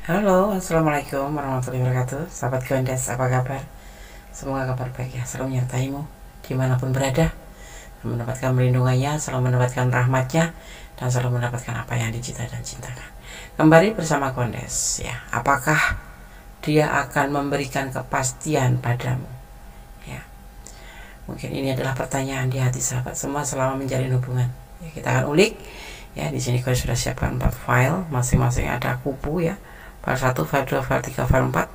Halo, assalamualaikum warahmatullahi wabarakatuh. Sahabat Gondes, apa kabar? Semoga kabar baik ya, selalu menyertaimu dimanapun berada, mendapatkan perlindungannya, selalu mendapatkan rahmatnya, dan selalu mendapatkan apa yang dicita dan cintakan. Kembali bersama Gondes ya. Apakah dia akan memberikan kepastian padamu? Ya, mungkin ini adalah pertanyaan di hati sahabat semua selama menjalin hubungan. Ya, kita akan ulik. Ya, di sini Gondes sudah siapkan 4 file, masing-masing ada kupu ya. File 1, file 2, file 3, file 4.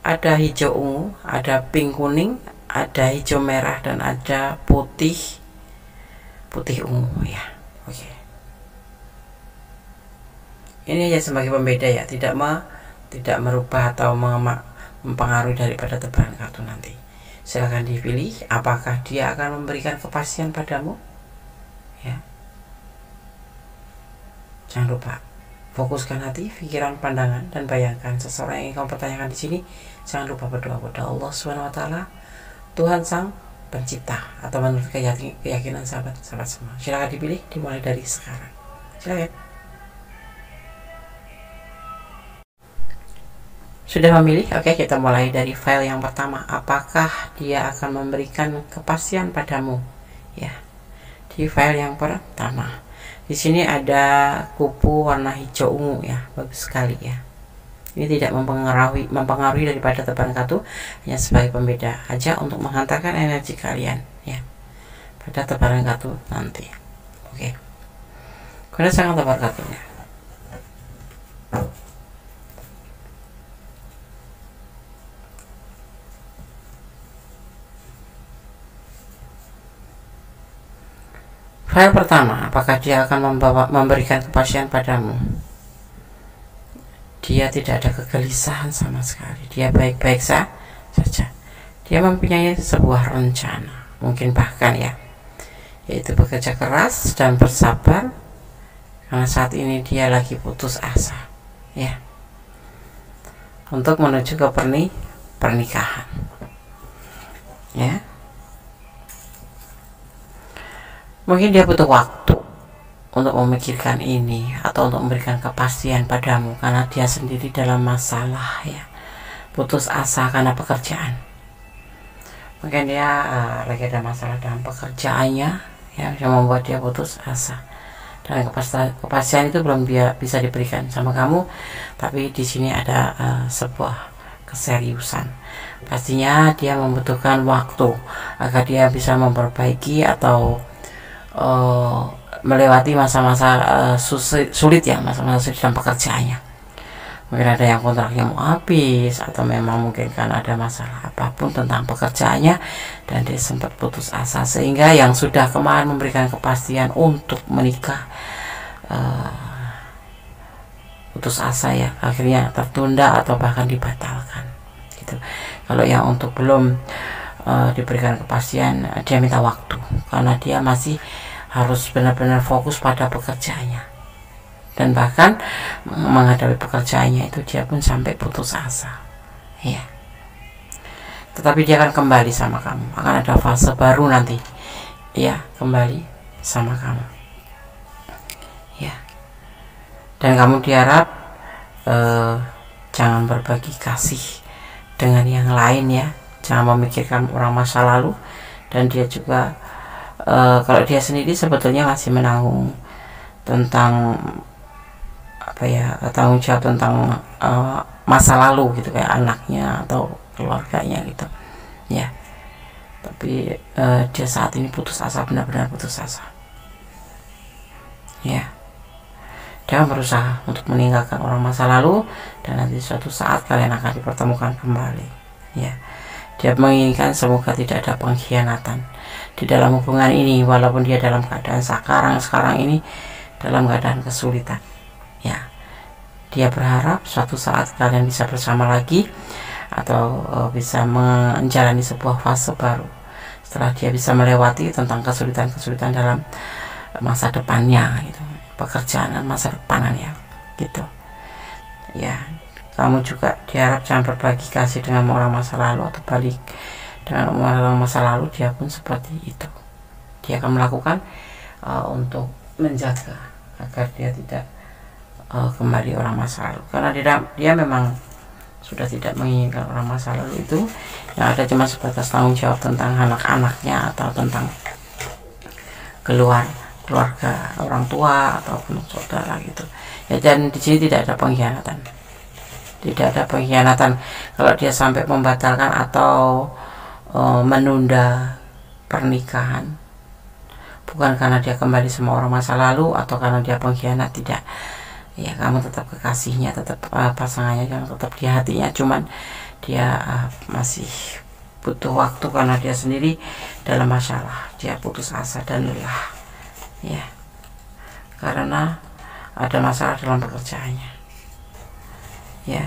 Ada hijau ungu, ada pink kuning, ada hijau merah, dan ada putih ungu ya. Oke. Ini hanya sebagai pembeda ya, tidak merubah atau mempengaruhi daripada tebaran kartu nanti. Silahkan dipilih apakah dia akan memberikan kepastian padamu. Ya. Jangan lupa fokuskan hati, pikiran, pandangan, dan bayangkan seseorang yang ingin kamu pertanyakan di sini. Jangan lupa berdoa kepada Allah Subhanahu wa Ta'ala, Tuhan Sang Pencipta, atau menurut keyakinan sahabat semua. Silakan dipilih, dimulai dari sekarang. Silakan. Sudah memilih? Oke, kita mulai dari file yang pertama. Apakah dia akan memberikan kepastian padamu? Ya, di file yang pertama. Di sini ada kupu warna hijau ungu ya, bagus sekali ya. Ini tidak mempengaruhi daripada tebaran kartu, hanya sebagai pembeda aja untuk menghantarkan energi kalian ya pada tebaran kartu nanti. Oke. Kemudian sangat tebar kartunya. File pertama, apakah dia akan memberikan kepastian padamu? Dia tidak ada kegelisahan sama sekali. Dia baik-baik saja. Dia mempunyai sebuah rencana, mungkin bahkan ya, yaitu bekerja keras dan bersabar, karena saat ini dia lagi putus asa ya, untuk menuju ke pernikahan ya. Mungkin dia butuh waktu untuk memikirkan ini atau untuk memberikan kepastian padamu, karena dia sendiri dalam masalah ya, putus asa karena pekerjaan. Mungkin dia lagi ada masalah dalam pekerjaannya yang membuat dia putus asa, dan kepastian itu belum bisa diberikan sama kamu. Tapi di sini ada sebuah keseriusan. Pastinya dia membutuhkan waktu agar dia bisa memperbaiki atau melewati masa-masa sulit ya, masa-masa sulit dalam pekerjaannya. Mungkin ada yang kontraknya mau habis, atau memang mungkin kan ada masalah apapun tentang pekerjaannya, dan dia sempat putus asa, sehingga yang sudah kemarin memberikan kepastian untuk menikah putus asa ya, akhirnya tertunda atau bahkan dibatalkan gitu. Kalau yang untuk belum diberikan kepastian, dia minta waktu, karena dia masih harus benar-benar fokus pada pekerjaannya, dan bahkan menghadapi pekerjaannya itu dia pun sampai putus asa ya. Tetapi dia akan kembali sama kamu, akan ada fase baru nanti ya, kembali sama kamu ya. Dan kamu diharap jangan berbagi kasih dengan yang lain ya, jangan memikirkan orang masa lalu. Dan dia juga kalau dia sendiri sebetulnya masih menanggung tentang apa ya, tanggung jawab tentang masa lalu gitu, kayak anaknya atau keluarganya gitu ya. Tapi dia saat ini putus asa, benar-benar putus asa ya. Dia berusaha untuk meninggalkan orang masa lalu, dan nanti suatu saat kalian akan dipertemukan kembali ya. Dia menginginkan semoga tidak ada pengkhianatan di dalam hubungan ini, walaupun dia dalam keadaan sekarang ini dalam keadaan kesulitan ya. Dia berharap suatu saat kalian bisa bersama lagi, atau bisa menjalani sebuah fase baru setelah dia bisa melewati tentang kesulitan dalam masa depannya gitu, pekerjaan dan masa depanan ya gitu ya. Kamu juga diharap jangan berbagi kasih dengan orang masa lalu, atau balik dengan orang masa lalu. Dia pun seperti itu. Dia akan melakukan untuk menjaga agar dia tidak kembali orang masa lalu, karena dia memang sudah tidak menginginkan orang masa lalu itu. Yang ada cuma sebatas tanggung jawab tentang anak-anaknya atau tentang keluarga orang tua ataupun saudara gitu ya. Dan di sini tidak ada pengkhianatan, tidak ada pengkhianatan kalau dia sampai membatalkan atau menunda pernikahan, bukan karena dia kembali sama orang masa lalu atau karena dia pengkhianat, tidak ya. Kamu tetap kekasihnya, tetap pasangannya yang tetap di hatinya, cuman dia masih butuh waktu karena dia sendiri dalam masalah, dia putus asa dan lelah ya, karena ada masalah dalam pekerjaannya ya.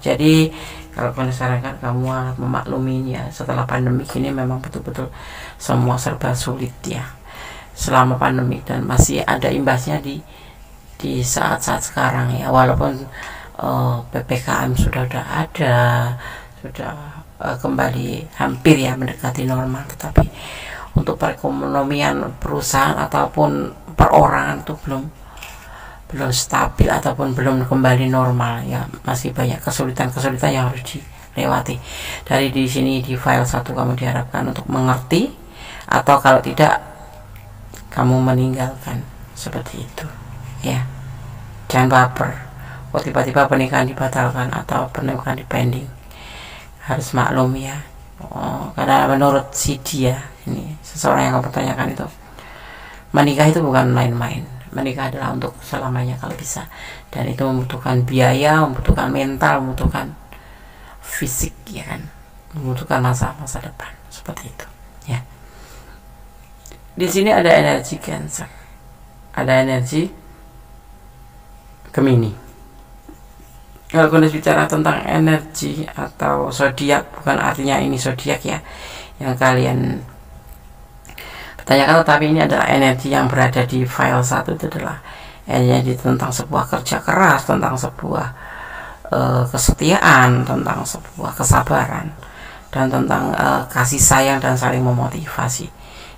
Jadi kalau kalian sarankan kamu memaklumin ya, setelah pandemi ini memang betul-betul semua serba sulit ya selama pandemi, dan masih ada imbasnya di saat-saat sekarang ya. Walaupun PPKM sudah ada, sudah kembali hampir ya mendekati normal, tetapi untuk perekonomian perusahaan ataupun perorangan itu belum stabil ataupun belum kembali normal ya. Masih banyak kesulitan-kesulitan yang harus dilewati. Dari di sini di file 1 kamu diharapkan untuk mengerti, atau kalau tidak kamu meninggalkan, seperti itu ya. Jangan baper kok tiba-tiba pernikahan dibatalkan atau pernikahan dipending, harus maklum ya. Karena menurut si dia ini, seseorang yang kamu pertanyakan itu, menikah itu bukan main-main. Menikah adalah untuk selamanya kalau bisa, dan itu membutuhkan biaya, membutuhkan mental, membutuhkan fisik ya kan, membutuhkan masa depan, seperti itu ya. Di sini ada energi Cancer, ada energi Gemini. Kalau kita bicara tentang energi atau zodiak, bukan artinya ini zodiak ya yang kalian tanyakan, tetapi ini adalah energi yang berada di file 1. Itu adalah energi tentang sebuah kerja keras, tentang sebuah kesetiaan, tentang sebuah kesabaran, dan tentang kasih sayang dan saling memotivasi.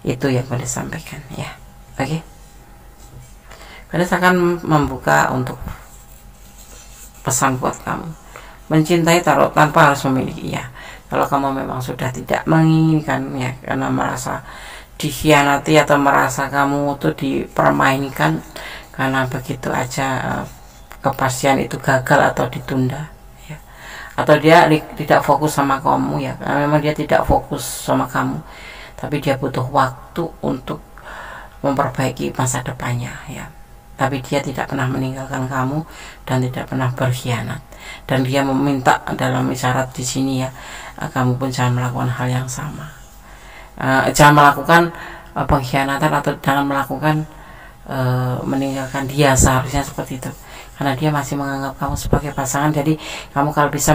Itu yang boleh sampaikan ya. Oke, Kalian akan membuka untuk pesan buat kamu. Mencintai tarot tanpa harus memiliki ya. Kalau kamu memang sudah tidak menginginkan ya, karena merasa dikhianati atau merasa kamu tuh dipermainkan, karena begitu aja kepastian itu gagal atau ditunda ya. Atau dia tidak fokus sama kamu ya, karena memang dia tidak fokus sama kamu, tapi dia butuh waktu untuk memperbaiki masa depannya ya. Tapi dia tidak pernah meninggalkan kamu dan tidak pernah berkhianat, dan dia meminta dalam isyarat di sini ya, kamu pun jangan melakukan hal yang sama. Jangan melakukan pengkhianatan atau jangan melakukan meninggalkan dia, seharusnya seperti itu, karena dia masih menganggap kamu sebagai pasangan. Jadi kamu kalau bisa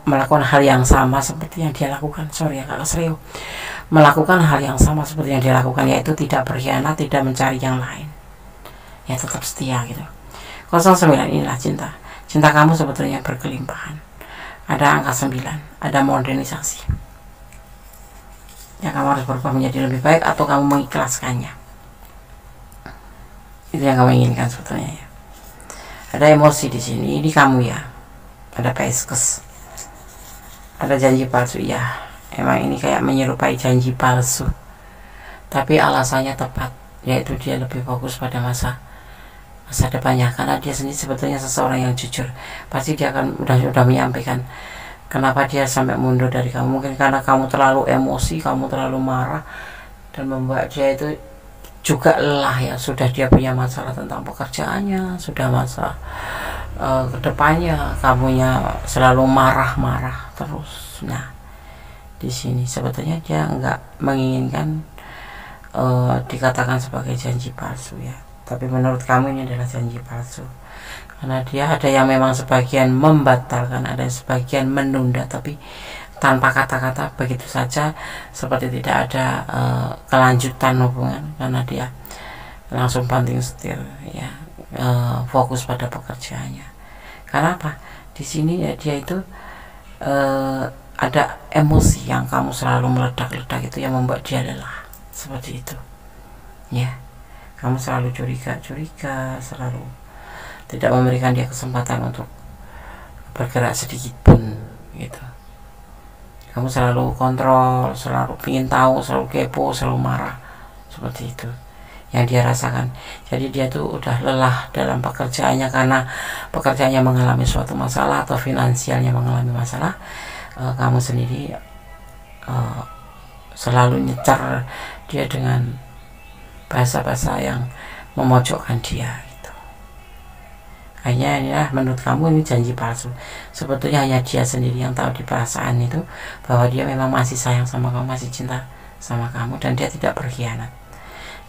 melakukan hal yang sama seperti yang dia lakukan, sorry ya kalau serius, melakukan hal yang sama seperti yang dia lakukan, yaitu tidak berkhianat, tidak mencari yang lain ya, tetap setia gitu. 09 inilah cinta kamu sebetulnya berkelimpahan, ada angka 9, ada modernisasi ya. Kamu harus berubah menjadi lebih baik atau kamu mengikhlaskannya, itu yang kamu inginkan sebetulnya ya. Ada emosi di sini, ini kamu ya. Ada Pisces, ada janji palsu ya. Emang ini kayak menyerupai janji palsu, tapi alasannya tepat, yaitu dia lebih fokus pada masa depannya, karena dia sendiri sebetulnya seseorang yang jujur. Pasti dia akan sudah menyampaikan kenapa dia sampai mundur dari kamu. Mungkin karena kamu terlalu emosi, kamu terlalu marah, dan membuat dia itu juga lelah ya. Sudah dia punya masalah tentang pekerjaannya, sudah masalah kedepannya, kamunya selalu marah-marah terus. Nah, di sini sebetulnya dia nggak menginginkan dikatakan sebagai janji palsu ya, tapi menurut kamu ini adalah janji palsu, karena dia ada yang memang sebagian membatalkan, ada yang sebagian menunda, tapi tanpa kata-kata begitu saja, seperti tidak ada kelanjutan hubungan, karena dia langsung banting setir ya, fokus pada pekerjaannya. Karena apa? Di sini ya dia itu ada emosi yang kamu selalu meledak-ledak, itu yang membuat dia lelah, seperti itu ya. Kamu selalu curiga, selalu tidak memberikan dia kesempatan untuk bergerak sedikit pun gitu. Kamu selalu kontrol, selalu ingin tahu, selalu kepo, selalu marah, seperti itu yang dia rasakan. Jadi dia tuh udah lelah dalam pekerjaannya karena pekerjaannya mengalami suatu masalah atau finansialnya mengalami masalah. Kamu sendiri selalu nyecar dia dengan bahasa-bahasa yang memojokkan dia gitu. Hanya inilah menurut kamu ini janji palsu. Sebetulnya hanya dia sendiri yang tahu di perasaan itu bahwa dia memang masih sayang sama kamu, masih cinta sama kamu, dan dia tidak berkhianat.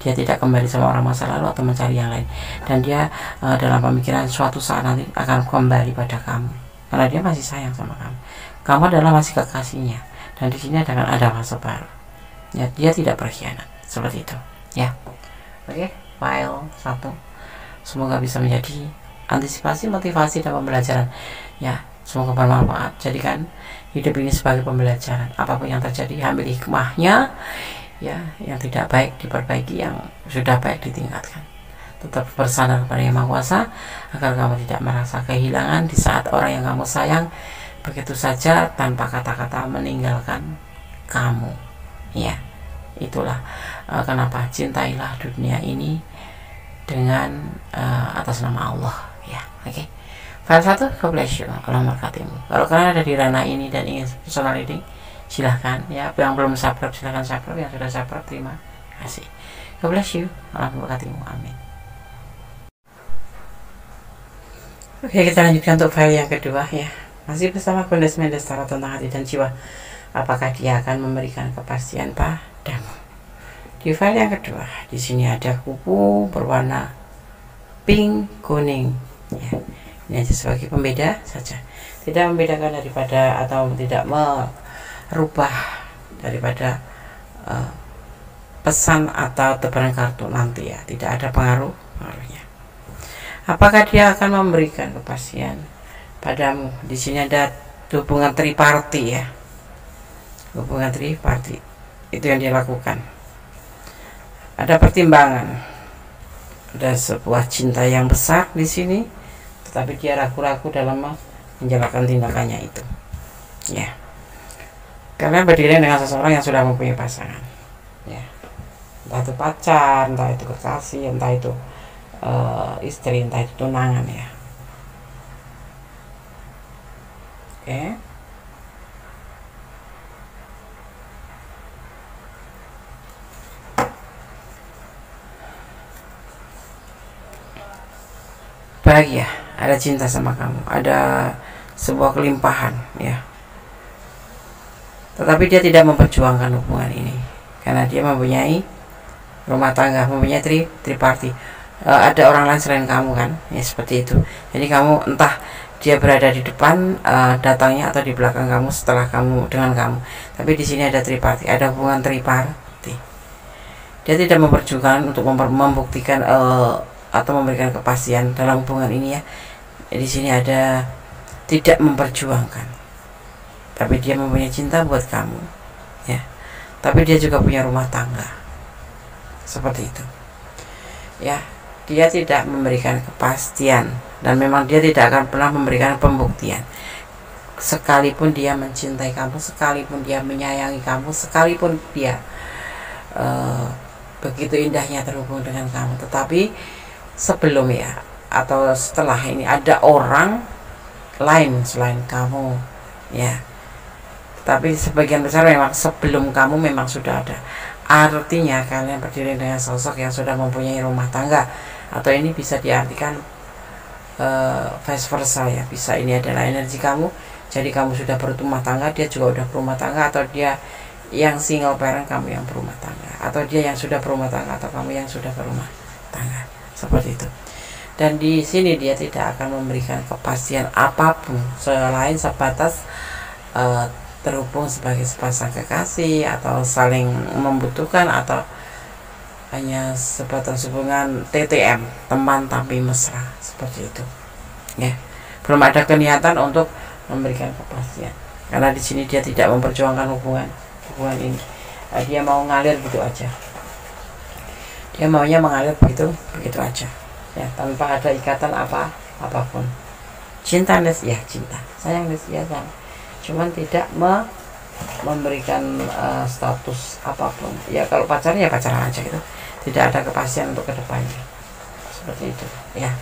Dia tidak kembali sama orang masa lalu atau mencari yang lain, dan dia dalam pemikiran suatu saat nanti akan kembali pada kamu karena dia masih sayang sama kamu. Kamu adalah masih kekasihnya, dan di sini ada fase baru. Ya, dia tidak berkhianat, seperti itu. Ya, oke. File 1 semoga bisa menjadi antisipasi, motivasi, dan pembelajaran. Ya, semoga bermanfaat. Jadikan hidup ini sebagai pembelajaran. Apapun yang terjadi, ambil hikmahnya. Ya, yang tidak baik diperbaiki, yang sudah baik ditingkatkan. Tetap bersandar kepada Yang Maha Kuasa agar kamu tidak merasa kehilangan di saat orang yang kamu sayang begitu saja tanpa kata-kata meninggalkan kamu. Ya, itulah kenapa cintailah dunia ini dengan atas nama Allah. Ya, oke. File 1, God bless you. Allah memberkatimu. Kalau kalian ada di ranah ini dan ingin personal reading, silahkan. Ya, yang belum subscribe silahkan subscribe, yang sudah subscribe terima kasih. God bless you. Allah memberkatimu. Amin. Oke, kita lanjutkan untuk file yang kedua ya. Masih bersama Goddess Mendes Tarot tentang hati dan jiwa. Apakah dia akan memberikan kepastian padamu? Di file yang kedua, di sini ada kupu berwarna pink kuning. Ya, ini aja sebagai pembeda saja. Tidak membedakan daripada atau tidak merubah daripada pesan atau tebaran kartu nanti ya. Tidak ada pengaruhnya. Apakah dia akan memberikan kepastian padamu? Di sini ada hubungan triparti ya. Hubungan triparti itu yang dia lakukan. Ada pertimbangan, ada sebuah cinta yang besar di sini, tetapi dia ragu-ragu dalam menjalankan tindakannya itu. Ya, kalian berdiri dengan seseorang yang sudah mempunyai pasangan. Ya, entah itu pacar, entah itu kekasih, entah itu istri, entah itu tunangan ya. Oke. Bahagia, ada cinta sama kamu, ada sebuah kelimpahan ya. Tetapi dia tidak memperjuangkan hubungan ini karena dia mempunyai rumah tangga, mempunyai triparti. Ada orang lain selain kamu kan, ya seperti itu. Jadi kamu entah dia berada di depan datangnya atau di belakang kamu setelah kamu dengan kamu. Tapi di sini ada triparti, ada hubungan triparti. Dia tidak memperjuangkan untuk membuktikan atau memberikan kepastian dalam hubungan ini ya. Di sini ada tidak memperjuangkan, tapi dia mempunyai cinta buat kamu ya. Tapi dia juga punya rumah tangga, seperti itu ya. Dia tidak memberikan kepastian dan memang dia tidak akan pernah memberikan pembuktian. Sekalipun dia mencintai kamu, sekalipun dia menyayangi kamu, sekalipun dia begitu indahnya terhubung dengan kamu, tetapi sebelum ya atau setelah ini ada orang lain selain kamu ya. Tapi sebagian besar memang sebelum kamu memang sudah ada. Artinya kalian berdiri dengan sosok yang sudah mempunyai rumah tangga, atau ini bisa diartikan vice versa ya. Bisa ini adalah energi kamu, jadi kamu sudah berumah tangga, dia juga udah berumah tangga, atau dia yang single parent, kamu yang berumah tangga, atau dia yang sudah berumah tangga atau kamu yang sudah berumah tangga, seperti itu. Dan di sini dia tidak akan memberikan kepastian apapun selain sebatas terhubung sebagai sepasang kekasih atau saling membutuhkan, atau hanya sebatas hubungan TTM, teman tapi mesra, seperti itu ya. Belum ada niatan untuk memberikan kepastian karena di sini dia tidak memperjuangkan hubungan ini. Dia mau ngalir gitu aja, dia maunya mengalir begitu aja ya, tanpa ada ikatan apapun. Cinta Des, ya cinta, sayang Des, ya sayang, cuman tidak memberikan status apapun. Ya kalau pacarnya ya pacaran aja gitu, tidak ada kepastian untuk kedepannya, seperti itu ya.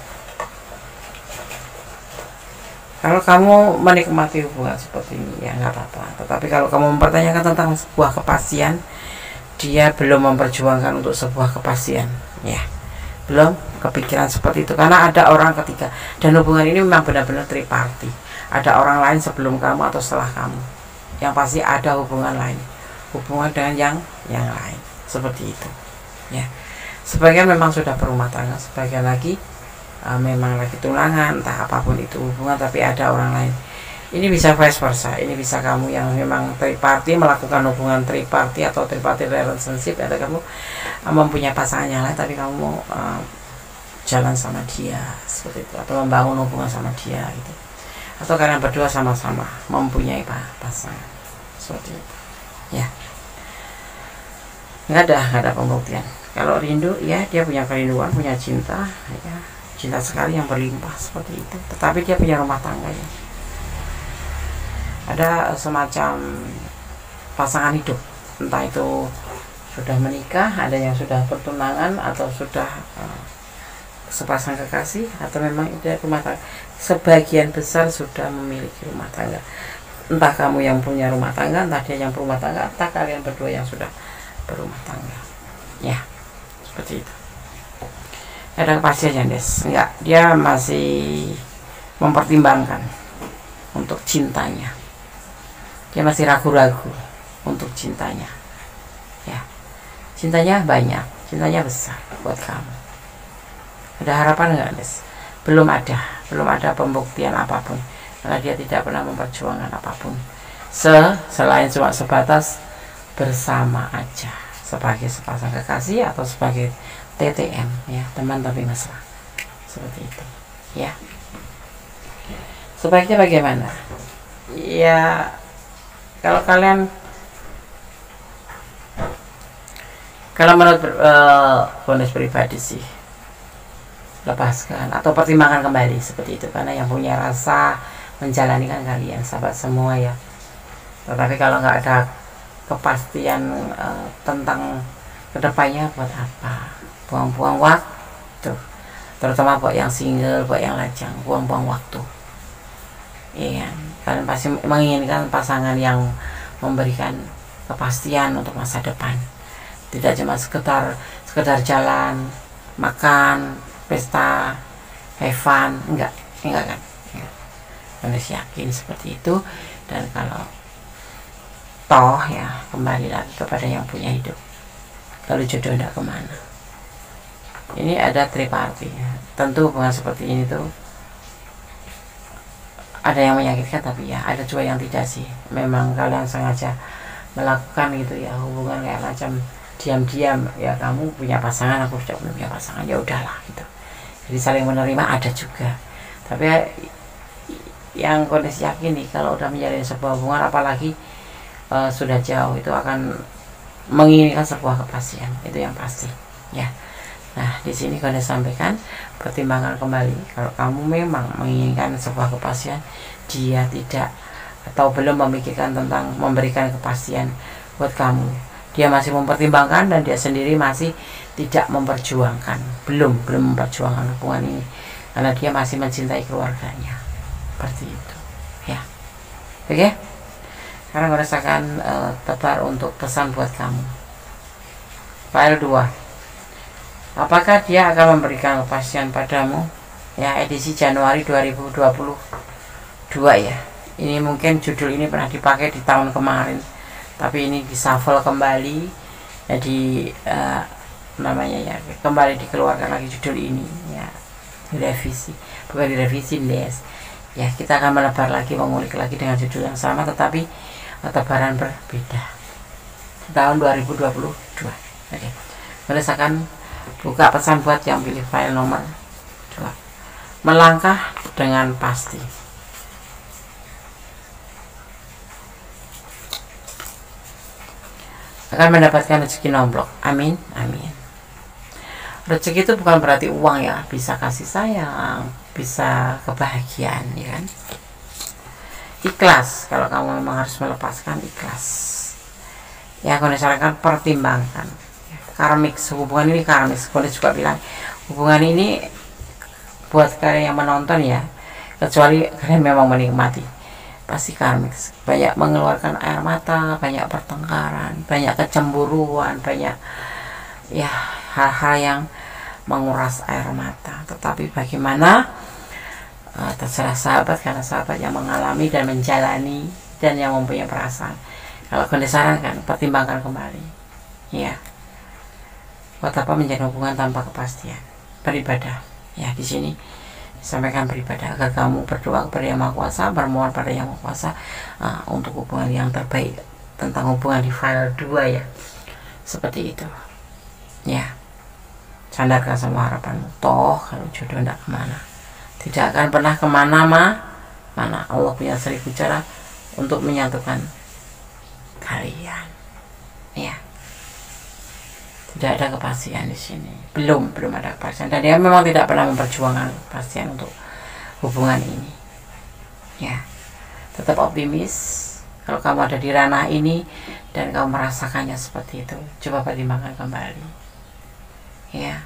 Kalau kamu menikmati hubungan seperti ini ya nggak apa-apa. Tetapi kalau kamu mempertanyakan tentang sebuah kepastian, dia belum memperjuangkan untuk sebuah kepastian, ya belum kepikiran seperti itu. Karena ada orang ketiga, dan hubungan ini memang benar-benar triparty. Ada orang lain sebelum kamu atau setelah kamu. Yang pasti ada hubungan lain, hubungan dengan yang lain, seperti itu. Ya, sebagian memang sudah berumah tangga, sebagian lagi memang lagi tunangan, entah apapun itu hubungan, tapi ada orang lain. Ini bisa vice versa, ini bisa kamu yang memang triparty melakukan hubungan triparty atau triparty relationship, atau kamu mempunyai pasangan yang lain tapi kamu mau jalan sama dia seperti itu, atau membangun hubungan sama dia gitu, atau kalian berdua sama-sama mempunyai pasangan seperti itu ya. Nggak ada pembuktian. Kalau rindu ya dia punya kerinduan, punya cinta ya, cinta sekali yang berlimpah seperti itu, tetapi dia punya rumah tangga ya. Ada semacam pasangan hidup, entah itu sudah menikah, ada yang sudah pertunangan, atau sudah sepasang kekasih, atau memang ada rumah tangga. Sebagian besar sudah memiliki rumah tangga. Entah kamu yang punya rumah tangga, entah dia yang berumah tangga, entah kalian berdua yang sudah berumah tangga ya, seperti itu. Ada kepastian Des, enggak, dia masih mempertimbangkan untuk cintanya, dia masih ragu-ragu untuk cintanya ya. Cintanya banyak, cintanya besar buat kamu. Ada harapan enggak Des? Belum ada pembuktian apapun, karena dia tidak pernah memperjuangkan apapun selain cuma sebatas bersama aja, sebagai sepasang kekasih atau sebagai TTM ya, teman tapi mesra, seperti itu ya. Sebaiknya bagaimana ya? Kalau menurut bonus pribadi sih, lepaskan atau pertimbangkan kembali seperti itu, karena yang punya rasa menjalani kan kalian, sahabat semua ya. Tetapi kalau nggak ada kepastian tentang kedepannya, buat apa buang-buang waktu, terutama buat yang single, buat yang lajang, buang-buang waktu. Iya, kalian pasti menginginkan pasangan yang memberikan kepastian untuk masa depan, tidak cuma sekedar jalan, makan, pesta, have fun, enggak kan? Harus yakin seperti itu. Dan kalau toh ya kembali lagi kepada yang punya hidup. Kalau jodoh enggak kemana. Ini ada triparty ya. Tentu hubungan seperti ini tuh ada yang menyakitkan, tapi ya ada juga yang tidak sih. Memang kalian sengaja melakukan gitu ya, hubungan kayak macam diam-diam ya, kamu punya pasangan, aku sudah punya pasangan, ya udahlah gitu. Jadi saling menerima ada juga. Tapi ya, yang kondisi yakin nih, kalau udah menjalin sebuah hubungan, apalagi sudah jauh, itu akan menginginkan sebuah kepastian, itu yang pasti ya. Nah, di sini kalian sampaikan, pertimbangkan kembali. Kalau kamu memang menginginkan sebuah kepastian, dia tidak atau belum memikirkan tentang memberikan kepastian buat kamu, dia masih mempertimbangkan, dan dia sendiri masih tidak memperjuangkan, belum memperjuangkan hubungan ini, karena dia masih mencintai keluarganya, seperti itu ya. Oke, sekarang gue rasakan tebar untuk pesan buat kamu. File 2, apakah dia akan memberikan kepastian padamu ya, edisi Januari 2022 ya. Ini mungkin judul ini pernah dipakai di tahun kemarin, tapi ini dishuffle kembali, jadi namanya ya kembali dikeluarkan lagi judul ini ya, direvisi, bukan direvisi les ya. Kita akan melebar lagi, mengulik lagi dengan judul yang sama, tetapi tebaran berbeda tahun 2022. Oke, merasakan buka pesan buat yang pilih file nomor 2. Melangkah dengan pasti. Akan mendapatkan rezeki nomplok. Amin, amin. Rezeki itu bukan berarti uang ya, bisa kasih sayang, bisa kebahagiaan, ya kan. Ikhlas, kalau kamu memang harus melepaskan, ikhlas. Ya, kalau misalkan pertimbangkan. Karmik, hubungan ini karmik. Boleh juga bilang hubungan ini buat kalian yang menonton ya, kecuali kalian memang menikmati, pasti karmik. Banyak mengeluarkan air mata, banyak pertengkaran, banyak kecemburuan, banyak ya hal-hal yang menguras air mata. Tetapi bagaimana, terserah sahabat, karena sahabat yang mengalami dan menjalani dan yang mempunyai perasaan. Kalau kalian disarankan, pertimbangkan kembali ya. Buat apa menjalin hubungan tanpa kepastian? Beribadah ya, di sini disampaikan beribadah agar kamu berdoa kepada Yang Maha Kuasa, bermohon pada Yang Maha Kuasa untuk hubungan yang terbaik. Tentang hubungan di file 2 ya, seperti itu ya. Sandarkan semua harapanmu, toh kalau jodoh tidak kemana, tidak akan pernah kemana mana. Allah punya 1000 cara untuk menyatukan kalian ya. Tidak ada kepastian di sini, belum ada kepastian, dan dia memang tidak pernah memperjuangkan kepastian untuk hubungan ini ya. Tetap optimis. Kalau kamu ada di ranah ini dan kamu merasakannya seperti itu, coba pertimbangkan kembali ya.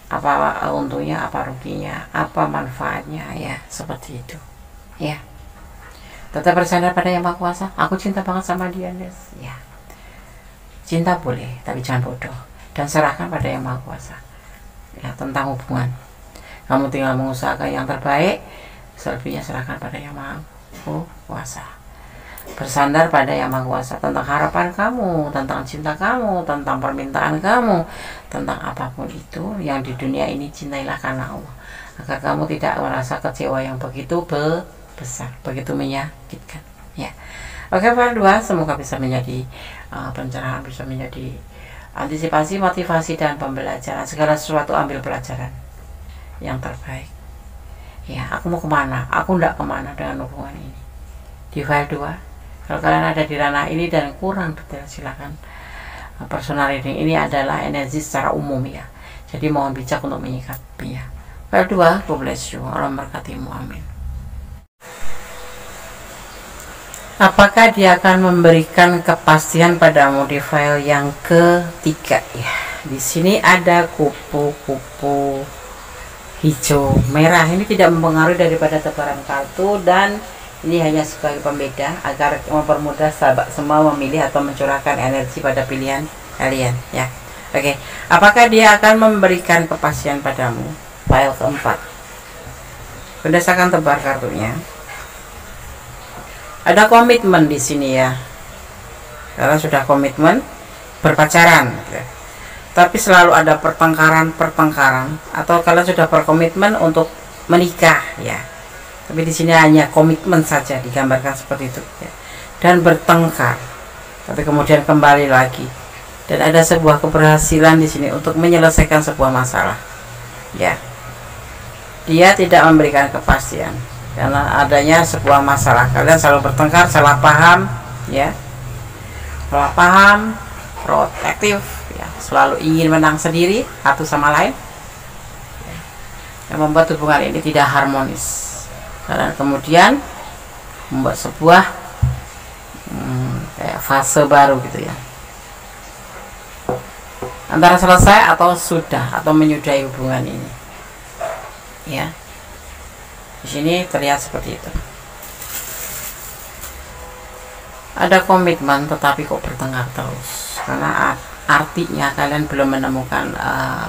Apa untungnya, apa ruginya, apa manfaatnya ya, seperti itu ya. Tetap bersandar pada Yang Maha Kuasa. Aku cinta banget sama dia, Des ya. Cinta boleh, tapi jangan bodoh. Dan serahkan pada Yang Maha Kuasa ya, tentang hubungan. Kamu tinggal mengusahakan yang terbaik, selebihnya serahkan pada Yang Maha Kuasa. Bersandar pada Yang Maha Kuasa tentang harapan kamu, tentang cinta kamu, tentang permintaan kamu, tentang apapun itu yang di dunia ini, cintailah karena Allah, agar kamu tidak merasa kecewa yang begitu besar, begitu menyakitkan ya. Oke, file 2 semoga bisa menjadi pencerahan, bisa menjadi antisipasi, motivasi, dan pembelajaran. Segala sesuatu ambil pelajaran yang terbaik ya. Aku mau kemana, aku ndak kemana dengan hubungan ini di file 2. Kalau kalian ada di ranah ini dan kurang detail, silahkan. Personal reading ini adalah energi secara umum ya, jadi mohon bijak untuk menyikapinya. File 2, God bless you, Allah memberkatimu, amin. Apakah dia akan memberikan kepastian padamu di file yang ketiga ya? Di sini ada kupu-kupu hijau merah. Ini tidak mempengaruhi daripada tebaran kartu, dan ini hanya sebagai pembeda agar mempermudah sahabat semua memilih atau mencurahkan energi pada pilihan kalian ya. Oke, apakah dia akan memberikan kepastian padamu? File keempat. Berdasarkan tebar kartunya, ada komitmen di sini ya. Karena sudah komitmen berpacaran gitu. Tapi selalu ada pertengkaran, atau kalian sudah berkomitmen untuk menikah ya. Tapi di sini hanya komitmen saja digambarkan seperti itu ya. Dan bertengkar, tapi kemudian kembali lagi. Dan ada sebuah keberhasilan di sini untuk menyelesaikan sebuah masalah ya. Dia tidak memberikan kepastian karena adanya sebuah masalah. Kalian selalu bertengkar, salah paham ya, salah paham, protektif ya, selalu ingin menang sendiri satu sama lain ya, yang membuat hubungan ini tidak harmonis. Karena kemudian membuat sebuah kayak fase baru gitu ya, antara selesai atau sudah atau menyudahi hubungan ini ya. Di sini terlihat seperti itu. Ada komitmen tetapi kok bertengkar terus, karena artinya kalian belum menemukan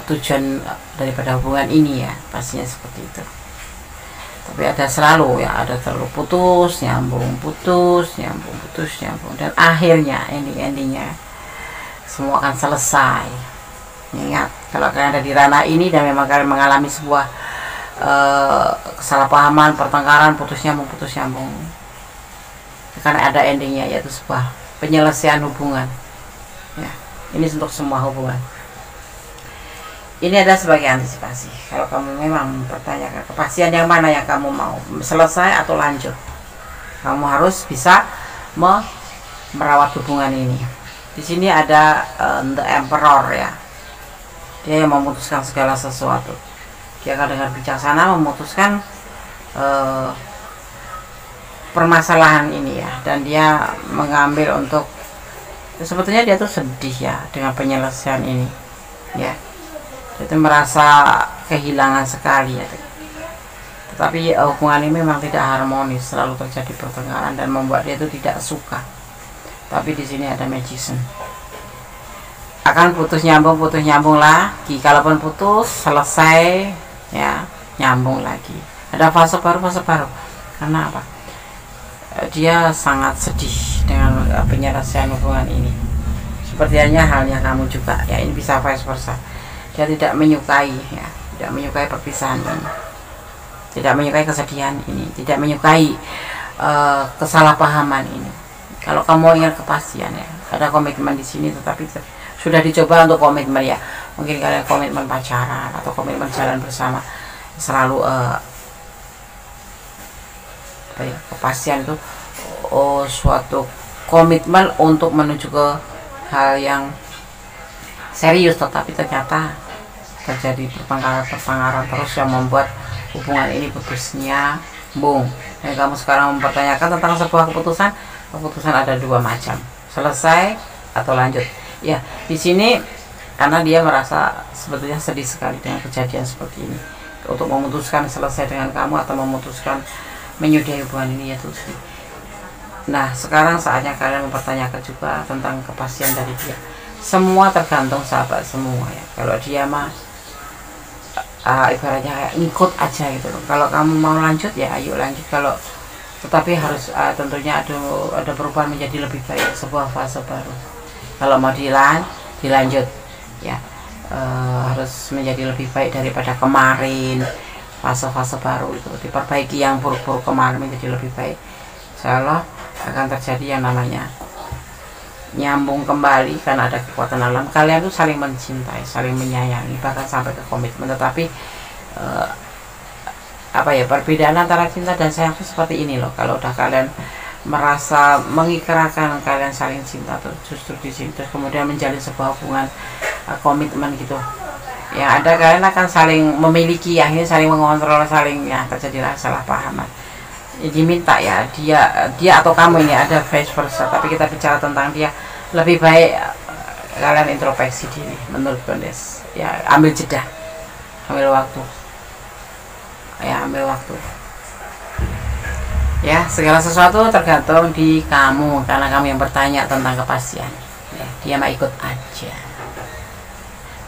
tujuan daripada hubungan ini ya, pastinya seperti itu. Tapi ada selalu ya, ada terlalu putus nyambung, dan akhirnya endingnya semua akan selesai. Ingat, kalau kalian ada di ranah ini dan memang kalian mengalami sebuah kesalahpahaman, pertengkaran, putus nyambung, karena ada endingnya, yaitu sebuah penyelesaian hubungan ya. Ini untuk semua hubungan. Ini adalah sebagai antisipasi. Kalau kamu memang mempertanyakan kepastian yang mana yang kamu mau, selesai atau lanjut, kamu harus bisa merawat hubungan ini. Di sini ada The Emperor ya. Dia yang memutuskan segala sesuatu. Dia akan dengan bijaksana memutuskan permasalahan ini ya, dan dia mengambil untuk, sebetulnya dia tuh sedih ya dengan penyelesaian ini ya, dia tuh merasa kehilangan sekali ya. Tetapi hubungan ini memang tidak harmonis, selalu terjadi pertengkaran dan membuat dia itu tidak suka. Tapi di sini ada magician, akan putus nyambung lagi. Kalaupun putus selesai ya, nyambung lagi, ada fase baru. Karena apa? Dia sangat sedih dengan penyelesaian hubungan ini. Seperti halnya kamu juga ya, ini bisa vice versa. Dia tidak menyukai ya, tidak menyukai perpisahan ini, tidak menyukai kesedihan ini, tidak menyukai kesalahpahaman ini. Kalau kamu ingin kepastian ya, ada komitmen di sini, tetapi sudah dicoba untuk komitmen ya, mungkin kalian komitmen pacaran atau komitmen jalan bersama, selalu kepastian itu suatu komitmen untuk menuju ke hal yang serius, tetapi ternyata terjadi pertengkaran terus yang membuat hubungan ini putus nyambung. Dan kamu sekarang mempertanyakan tentang sebuah keputusan ada dua macam, selesai atau lanjut ya. Di sini karena dia merasa sebetulnya sedih sekali dengan kejadian seperti ini, untuk memutuskan selesai dengan kamu atau memutuskan menyudahi hubungan ini ya tuh. Nah sekarang saatnya kalian mempertanyakan juga tentang kepastian dari dia. Semua tergantung sahabat semua ya. Kalau dia mah ibaratnya kayak ngikut aja gitu loh. Kalau kamu mau lanjut ya ayo lanjut, kalau tetapi harus tentunya ada perubahan menjadi lebih baik, sebuah fase baru. Kalau mau dilanjut ya, harus menjadi lebih baik daripada kemarin. Fase-fase baru itu diperbaiki yang buruk-buruk kemarin menjadi lebih baik. Insyaallah akan terjadi yang namanya nyambung kembali, karena ada kekuatan alam. Kalian tuh saling mencintai, saling menyayangi, bahkan sampai ke komitmen. Tetapi perbedaan antara cinta dan sayang itu seperti ini loh. Kalau udah kalian merasa mengikrarkan kalian saling cinta tuh justru di sini, terus kemudian menjalin sebuah hubungan komitmen gitu ya, ada kalian akan saling memiliki, akhirnya saling mengontrol, saling ya terjadilah salah pahaman ya, diminta ya dia atau kamu ini ada vice versa. Tapi kita bicara tentang dia, lebih baik kalian introspeksi diri menurut Gondes ya, ambil jeda, ambil waktu ya. Segala sesuatu tergantung di kamu, karena kamu yang bertanya tentang kepastian ya. Dia mah ikut aja,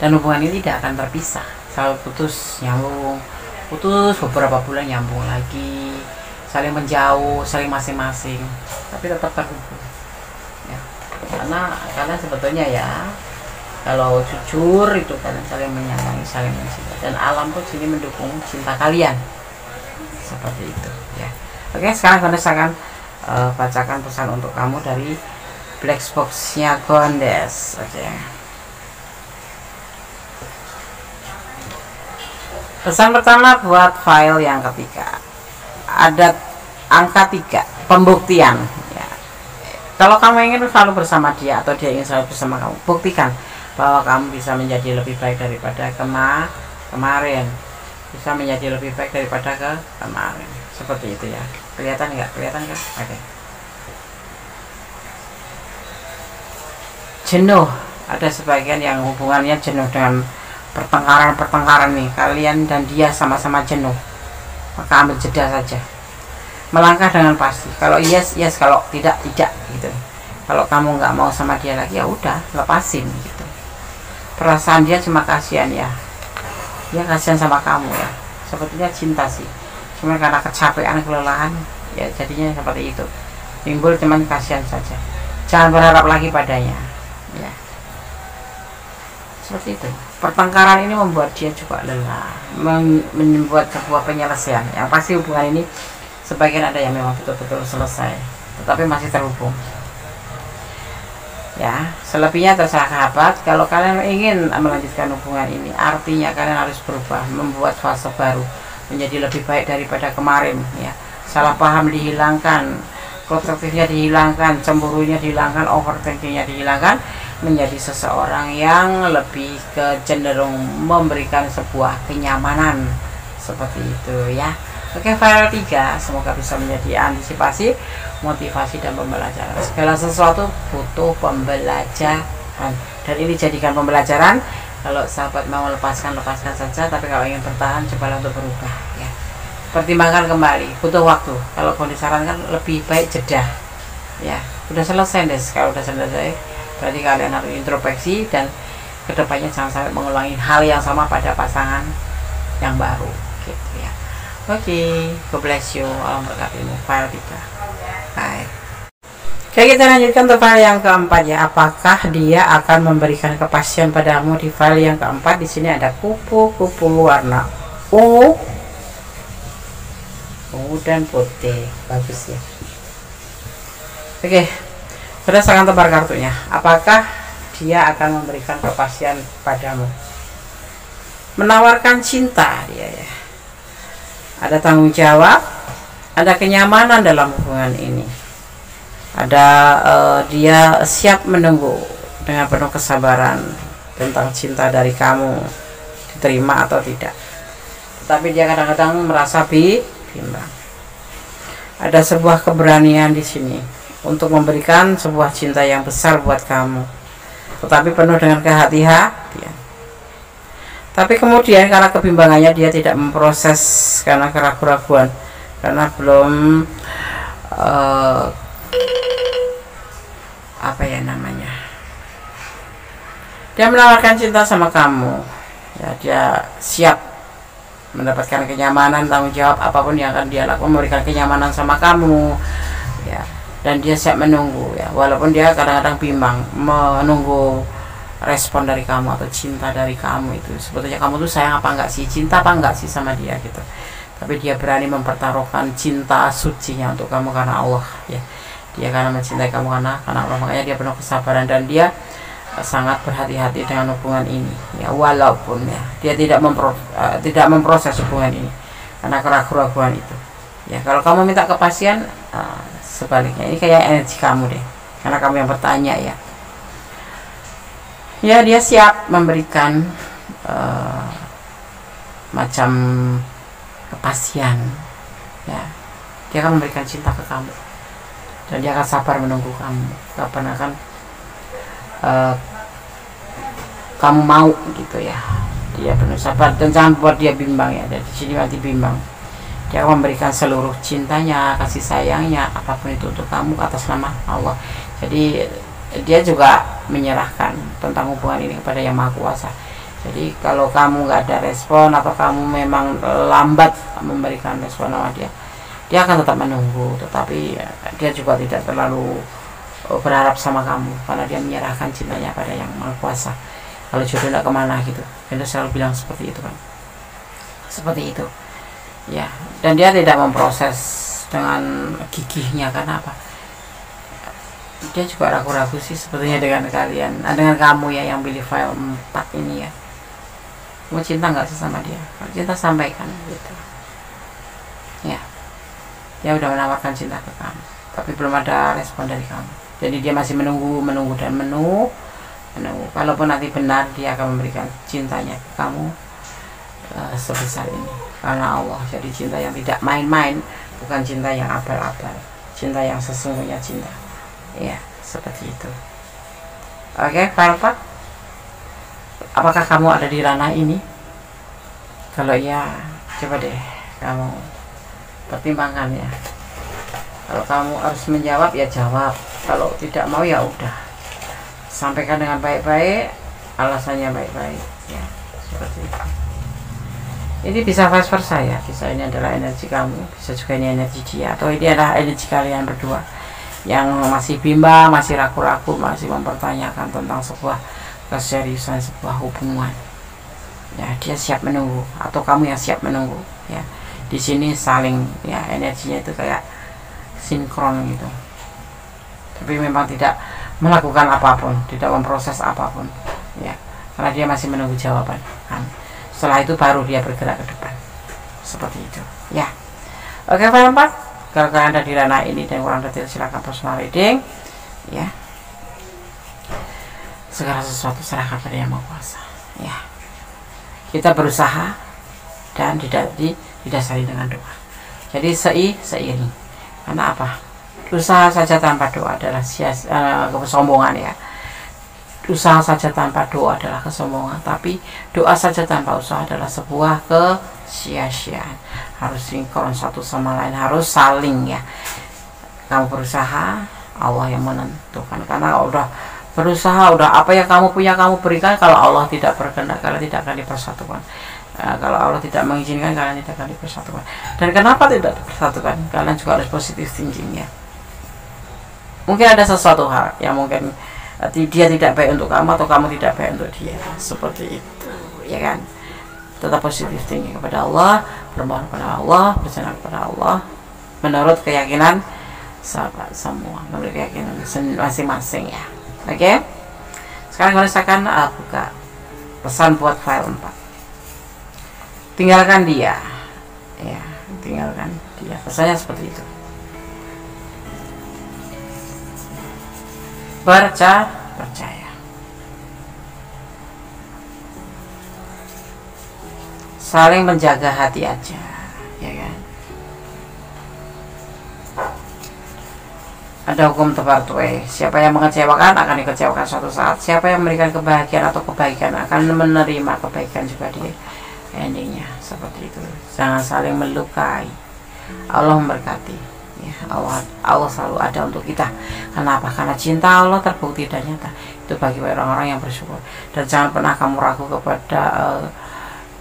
dan hubungan ini tidak akan terpisah, selalu putus nyambung, putus beberapa bulan nyambung lagi, saling menjauh, saling masing-masing, tapi tetap terhubung ya. Karena kalian sebetulnya ya, kalau jujur itu kalian saling menyayangi, saling mencintai, dan alam pun sini mendukung cinta kalian seperti itu ya. Oke, sekarang Gondes akan bacakan pesan untuk kamu dari black box-nya Gondes. Oke. Pesan pertama buat file yang ketiga, ada angka 3, pembuktian ya. Kalau kamu ingin selalu bersama dia atau dia ingin selalu bersama kamu, buktikan bahwa kamu bisa menjadi lebih baik daripada kemarin, bisa menjadi lebih baik daripada kemarin, seperti itu ya. Kelihatan nggak? Kelihatan kan? Oke. Jenuh, ada sebagian yang hubungannya jenuh dengan pertengkaran nih, kalian dan dia sama-sama jenuh, maka ambil jeda saja, melangkah dengan pasti. Kalau yes, kalau tidak gitu. Kalau kamu nggak mau sama dia lagi ya udah, lepasin gitu. Perasaan dia cuma kasihan ya, dia kasihan sama kamu ya, sebetulnya cinta sih, cuma karena kecapean, kelelahan ya jadinya seperti itu, timbul cuman kasihan saja. Jangan berharap lagi padanya ya, seperti itu. Pertengkaran ini membuat dia juga lelah, membuat sebuah penyelesaian yang pasti. Hubungan ini sebagian ada yang memang betul-betul selesai, tetapi masih terhubung ya. Selebihnya terserah sahabat. Kalau kalian ingin melanjutkan hubungan ini, artinya kalian harus berubah, membuat fase baru, menjadi lebih baik daripada kemarin ya. Salah paham dihilangkan, protektifnya dihilangkan, cemburunya dihilangkan, overthinkingnya dihilangkan, menjadi seseorang yang lebih cenderung memberikan sebuah kenyamanan seperti itu ya. Oke, file 3 semoga bisa menjadi antisipasi, motivasi dan pembelajaran. Segala sesuatu butuh pembelajaran dan ini jadikan pembelajaran. Kalau sahabat mau lepaskan saja, tapi kalau ingin bertahan cobalah untuk berubah ya. Pertimbangkan kembali, butuh waktu. Kalau boleh disarankan lebih baik jeda ya. Udah selesai deh, kalau udah selesai berarti kalian harus introspeksi dan kedepannya jangan sampai mengulangi hal yang sama pada pasangan yang baru gitu ya. Oke, God bless you, alam berkatimu. File 3. Bye. Oke, kita lanjutkan untuk file yang keempat ya. Apakah dia akan memberikan kepastian padamu? Di file yang keempat di sini ada kupu-kupu warna ungu dan putih, bagus ya. Oke, berdasarkan tebar kartunya, apakah dia akan memberikan kepastian padamu? Menawarkan cinta dia ya. Ada tanggung jawab, ada kenyamanan dalam hubungan ini. Ada dia siap menunggu dengan penuh kesabaran tentang cinta dari kamu, diterima atau tidak. Tetapi dia kadang-kadang merasa bimbang. Ada sebuah keberanian di sini untuk memberikan sebuah cinta yang besar buat kamu, tetapi penuh dengan kehati-hatian. Tapi kemudian karena kebimbangannya dia tidak memproses karena keraguan-raguan, karena belum apa ya namanya, dia menawarkan cinta sama kamu ya. Dia siap mendapatkan kenyamanan, tanggung jawab apapun yang akan dia lakukan, memberikan kenyamanan sama kamu ya. Dan dia siap menunggu ya, walaupun dia kadang-kadang bimbang menunggu respon dari kamu atau cinta dari kamu. Itu sebetulnya kamu tuh sayang apa enggak sih, cinta apa enggak sih sama dia gitu. Tapi dia berani mempertaruhkan cinta sucinya untuk kamu karena Allah ya. Dia karena mencintai kamu karena Allah, makanya dia penuh kesabaran dan dia sangat berhati-hati dengan hubungan ini ya, walaupun ya dia tidak memproses hubungan ini karena keraguan-raguan itu ya. Kalau kamu minta kepastian, sebaliknya ini kayak energi kamu deh, karena kamu yang bertanya ya. Ya, dia siap memberikan macam kepastian ya. Dia akan memberikan cinta ke kamu dan dia akan sabar menunggu kamu kapan akan kamu mau gitu ya. Dia penuh sabar dan jangan buat dia bimbang ya. Dari sini nanti bimbang. Dia akan memberikan seluruh cintanya, kasih sayangnya, apapun itu untuk kamu atas nama Allah. Jadi dia juga menyerahkan tentang hubungan ini kepada Yang Maha Kuasa. Jadi kalau kamu nggak ada respon atau kamu memang lambat memberikan respon sama dia, dia akan tetap menunggu. Tetapi dia juga tidak terlalu berharap sama kamu karena dia menyerahkan cintanya pada Yang Maha Kuasa. Kalau jodoh tidak kemana gitu, dia selalu bilang seperti itu kan, seperti itu ya. Dan dia tidak memproses dengan gigihnya, karena apa? Dia juga ragu-ragu sih sebetulnya dengan kalian, dengan kamu ya yang pilih file 4 ini ya. Kamu cinta nggak sih sama dia? Kalau cinta sampaikan gitu ya. Dia udah menawarkan cinta ke kamu, tapi belum ada respon dari kamu. Jadi dia masih menunggu dan menunggu. Kalaupun nanti benar, dia akan memberikan cintanya ke kamu sebesar ini karena Allah. Jadi cinta yang tidak main-main, bukan cinta yang abal-abal, cinta yang sesungguhnya cinta ya, seperti itu. Oke, file 4. Apakah kamu ada di ranah ini? Kalau iya, coba deh kamu pertimbangkan ya. Kalau kamu harus menjawab ya jawab, kalau tidak mau ya udah, sampaikan dengan baik-baik, alasannya baik-baik ya, seperti itu. Ini bisa vice versa ya, bisa ini adalah energi kamu, bisa juga ini energi dia, atau ini adalah energi kalian berdua yang masih bimbang, masih ragu-ragu, masih mempertanyakan tentang sebuah keseriusan sebuah hubungan ya. Dia siap menunggu atau kamu yang siap menunggu ya. Di sini saling ya, energinya itu kayak sinkron gitu, tapi memang tidak melakukan apapun, tidak memproses apapun ya, karena dia masih menunggu jawaban kan. Setelah itu baru dia bergerak ke depan, seperti itu ya. Oke, file 4. Kalau kalian ada di ranah ini dan kurang detail, silakan personal reading ya. segala sesuatu serahkan pada Yang Maha Kuasa. Ya, kita berusaha dan didasari dengan doa. Jadi seiring. Karena apa? Usaha saja tanpa doa adalah kesombongan ya. Usaha saja tanpa doa adalah kesombongan, tapi doa saja tanpa usaha adalah sebuah kesia-siaan. Harus sinkron satu sama lain, harus saling ya. Kamu berusaha, Allah yang menentukan. Karena udah berusaha, udah apa yang kamu punya kamu berikan. Kalau Allah tidak berkehendak, kalian tidak akan dipersatukan. Kalau Allah tidak mengizinkan, kalian tidak akan dipersatukan. Dan kenapa tidak dipersatukan? Kalian juga harus positive thinking ya. Mungkin ada sesuatu hal yang mungkin dia tidak baik untuk kamu atau kamu tidak baik untuk dia, seperti itu ya kan. Tetap positif tinggi kepada Allah, bermohon kepada Allah, berserah kepada Allah menurut keyakinan sahabat semua, menurut keyakinan masing-masing ya. Oke, sekarang saya akan buka pesan buat file 4. Tinggalkan dia ya, tinggalkan dia, pesannya seperti itu. Percaya, saling menjaga hati aja ya kan. Ada hukum tebar tuai, siapa yang mengecewakan akan dikecewakan suatu saat, siapa yang memberikan kebahagiaan atau kebaikan akan menerima kebaikan juga di endingnya, seperti itu. Jangan saling melukai. Allah memberkati ya. Allah selalu ada untuk kita. Kenapa? Karena cinta Allah terbukti dan nyata. Itu bagi orang-orang yang bersyukur. Dan jangan pernah kamu ragu kepada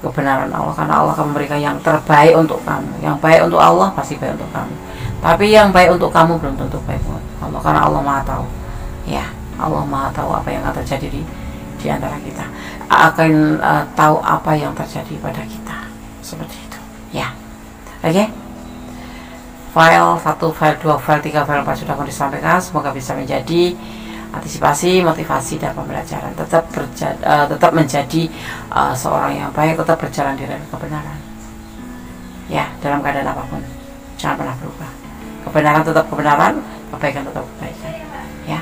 kebenaran Allah, karena Allah akan memberikan yang terbaik untuk kamu. Yang baik untuk Allah pasti baik untuk kamu. Tapi yang baik untuk kamu belum tentu baik untuk Allah, karena Allah Maha tahu. Ya, Allah Maha tahu apa yang akan terjadi di antara kita. Akan tahu apa yang terjadi pada kita. Seperti itu. Ya. Oke. File 1, file 2, file 3, file 4 sudah aku disampaikan. Semoga bisa menjadi antisipasi, motivasi, dan pembelajaran. Tetap menjadi seorang yang baik, tetap berjalan di dalam kebenaran ya, dalam keadaan apapun. Jangan pernah berubah. Kebenaran tetap kebenaran, kebaikan tetap kebaikan ya.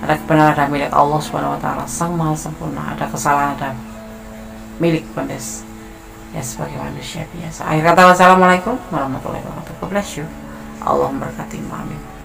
Ada kebenaran dan milik Allah Subhanahu wa Ta'ala, Sang Maha Sempurna. Ada kesalahan dan milik Pendes ya, sebagai manusia biasa. Akhir kata, wassalamualaikum warahmatullahi wabarakatuh. God bless you. Allah memberkati. Amin.